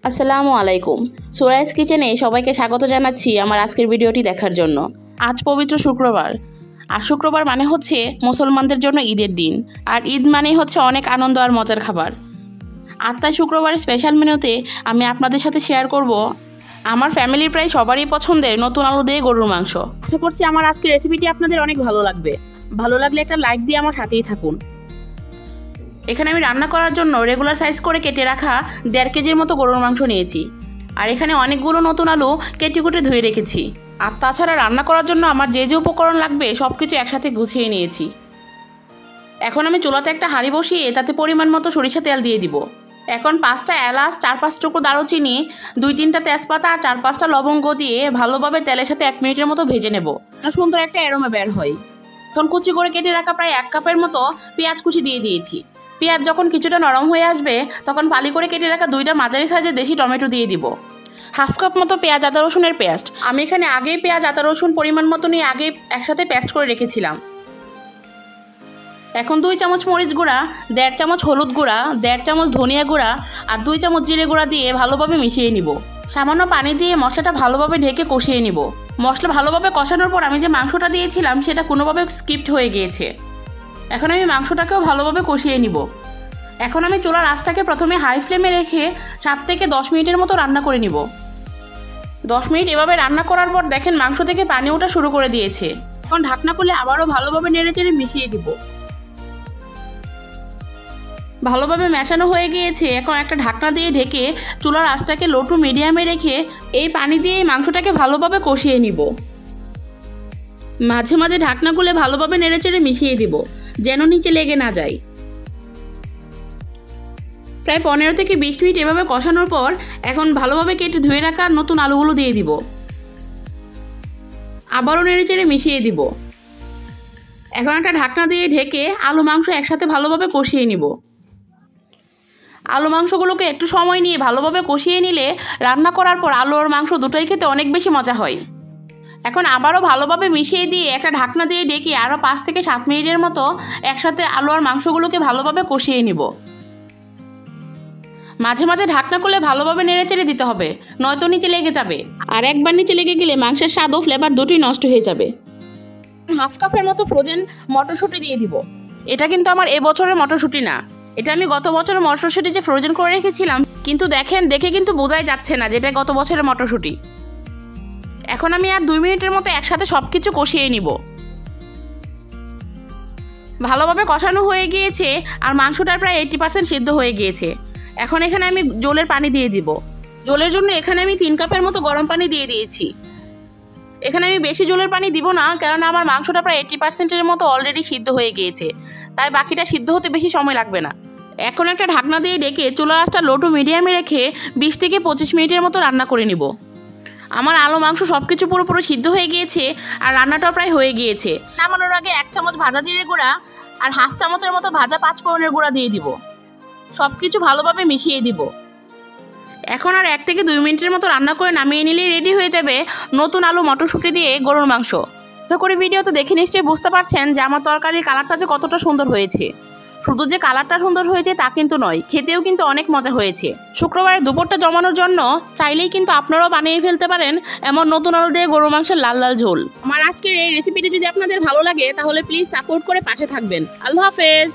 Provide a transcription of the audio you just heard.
আসসালামু আলাইকুম। সুরাইস কিচেনে সবাইকে স্বাগত জানাচ্ছি আমার আজকের ভিডিওটি দেখার জন্য। আজ পবিত্র শুক্রবার, আর শুক্রবার মানে হচ্ছে মুসলমানদের জন্য ঈদের দিন, আর ঈদ মানেই হচ্ছে অনেক আনন্দ আর মজার খাবার। আর তাই শুক্রবারের স্পেশাল মেনুতে আমি আপনাদের সাথে শেয়ার করব আমার ফ্যামিলির প্রায় সবারই পছন্দের নতুন আলু দিয়ে গরুর মাংস। আশা করছি আমার আজকের রেসিপিটি আপনাদের অনেক ভালো লাগবে। ভালো লাগলে একটা লাইক দিয়ে আমার সাথেই থাকুন। এখানে আমি রান্না করার জন্য রেগুলার সাইজ করে কেটে রাখা 1.5 কেজির মতো গরুর মাংস নিয়েছি। আর এখানে অনেকগুলো নতুন আলু কেটে কুটে ধুয়ে রেখেছি। আর তাছাড়া রান্না করার জন্য আমার যে যে উপকরণ লাগবে সব কিছু একসাথে গুছিয়ে নিয়েছি। এখন আমি চুলাতে একটা হাঁড়ি বসিয়ে তাতে পরিমাণ মতো সরিষা তেল দিয়ে দিব। এখন 5টা এলাচ, 4-5 টুকরো দারুচিনি, 2-3টা তেজপাতা আর 4-5টা লবঙ্গ দিয়ে ভালোভাবে তেলের সাথে 1 মিনিটের মতো ভেজে নেব। সুন্দর একটা অ্যারোমা বের হয়। এখন কুচি করে কেটে রাখা প্রায় 1 কাপের মতো পেঁয়াজ কুচি দিয়ে দিয়েছি। পেঁয়াজ যখন কিছুটা নরম হয়ে আসবে তখন ফালি করে কেটে রাখা 2টা মাঝারি সাইজের দেশি টমেটো দিয়ে দিব। 1/2 কাপ মতো পেঁয়াজ আদা রসুনের পেস্ট। আমি এখানে আগেই পেঁয়াজ আদা রসুন পরিমাণ মতো নিয়ে আগে একসাথে পেস্ট করে রেখেছিলাম। এখন 2 চামচ মরিচ গুঁড়া, 1.5 চামচ হলুদ গুঁড়া, 1.5 চামচ ধনিয়া গুঁড়া আর 2 চামচ জিরে গুঁড়া দিয়ে ভালোভাবে মিশিয়ে নিব। সামান্য পানি দিয়ে মশলাটা ভালোভাবে ঢেকে কষিয়ে নিব। মশলা ভালোভাবে কষানোর পর আমি যে মাংসটা দিয়েছিলাম সেটা কোনোভাবে স্কিপড হয়ে গিয়েছে। এখন আমি মাংসটাকেও ভালোভাবে কষিয়ে নিব। এখন আমি চুলার আঁচটাকে প্রথমে হাই ফ্লেমে রেখে 7 থেকে 10 মিনিটের মতো রান্না করে নিব। 10 মিনিট এভাবে রান্না করার পর দেখেন মাংস থেকে পানি ওঠা শুরু করে দিয়েছে। এখন ঢাকনা খুলে আবারও ভালোভাবে নেড়েচেড়ে মিশিয়ে দিব। ভালোভাবে মেশানো হয়ে গিয়েছে। এখন একটা ঢাকনা দিয়ে ঢেকে চুলার আঁচটাকে লো টু মিডিয়ামে রেখে এই পানি দিয়ে এই মাংসটাকে ভালোভাবে কষিয়ে নিব। মাঝে মাঝে ঢাকনা খুলে ভালোভাবে নেড়েচেড়ে মিশিয়ে দিব যেন নিচে লেগে না যায়। প্রায় 15 থেকে 20 মিনিট এভাবে কষানোর পর এখন ভালোভাবে কেটে ধুয়ে রাখা নতুন আলুগুলো দিয়ে দিব। আবারও নেড়েচেড়ে মিশিয়ে দিব। এখন একটা ঢাকনা দিয়ে ঢেকে আলু মাংস একসাথে ভালোভাবে কষিয়ে নিব। আলু মাংসগুলোকে একটু সময় নিয়ে ভালোভাবে কষিয়ে নিলে রান্না করার পর আলু আর মাংস দুটোই খেতে অনেক বেশি মজা হয়। এখন আবারও ভালোভাবে মিশিয়ে দিয়ে একটা ঢাকনা দিয়ে ঢেকে আরও 5 থেকে 7 মিনিটের মতো একসাথে আলু আর মাংসগুলোকে ভালোভাবে কষিয়ে নিব। মাঝে মাঝে ঢাকনা খুলে ভালোভাবে নেড়েচেড়ে দিতে হবে, নয়তো নিচে লেগে যাবে। আর একবার নিচে লেগে গেলে মাংসের স্বাদ ও ফ্লেভার দুটোই নষ্ট হয়ে যাবে। 1/2 কাপের মতো ফ্রোজেন মটরশুঁটি দিয়ে দিব। এটা কিন্তু আমার এবছরের মটরশুঁটি না, এটা আমি গত বছরের মটরশুঁটি যে ফ্রোজেন করে রেখেছিলাম। কিন্তু দেখে কিন্তু বোঝাই যাচ্ছে না যেটা গত বছরের মটরশুঁটি। এখন আমি আর 2 মিনিটের মতো একসাথে সব কিছু কষিয়ে নিব। ভালোভাবে কষানো হয়ে গিয়েছে আর মাংসটার প্রায় 80% সিদ্ধ হয়ে গিয়েছে। এখন এখানে আমি জলের পানি দিয়ে দিব। জলের জন্য এখানে আমি 3 কাপের মতো গরম পানি দিয়ে দিয়েছি। এখানে আমি বেশি জলের পানি দিব না, কারণ আমার মাংসটা প্রায় 80%-এর মতো অলরেডি সিদ্ধ হয়ে গিয়েছে, তাই বাকিটা সিদ্ধ হতে বেশি সময় লাগবে না। এখন একটা ঢাকনা দিয়ে ডেকে চুলার আঁচটা লো টু মিডিয়ামে রেখে 20 থেকে 25 মিনিটের মতো রান্না করে নিব। আমার আলু মাংস সব কিছু পুরোপুরি সিদ্ধ হয়ে গিয়েছে আর রান্নাটাও প্রায় হয়ে গিয়েছে। নামানোর আগে 1 চামচ ভাজা জিরে গুঁড়া আর 1/2 চামচের মতো ভাজা 5 ফোড়নের গুঁড়া দিয়ে দিব। সব কিছু ভালোভাবে মিশিয়ে দিব। এখন আর 1 থেকে 2 মিনিটের মতো রান্না করে নামিয়ে নিলেই রেডি হয়ে যাবে নতুন আলু মটরশুঁটি দিয়ে গরুর মাংস। আশা করি ভিডিওতে দেখে নিশ্চয়ই বুঝতে পারছেন যে আমার তরকারির কালারটা যে কতটা সুন্দর হয়েছে। শুধু যে কালারটা সুন্দর হয়েছে তা কিন্তু নয়, খেতেও কিন্তু অনেক মজা হয়েছে। শুক্রবারে দুপুরটা জমানোর জন্য চাইলেই কিন্তু আপনারাও বানিয়ে ফেলতে পারেন এমন নতুন আলু দিয়ে গরুর মাংসের লাল লাল ঝোল। আমার আজকের এই রেসিপিটি যদি আপনাদের ভালো লাগে তাহলে প্লিজ সাপোর্ট করে পাশে থাকবেন। আল্লাহ হাফেজ।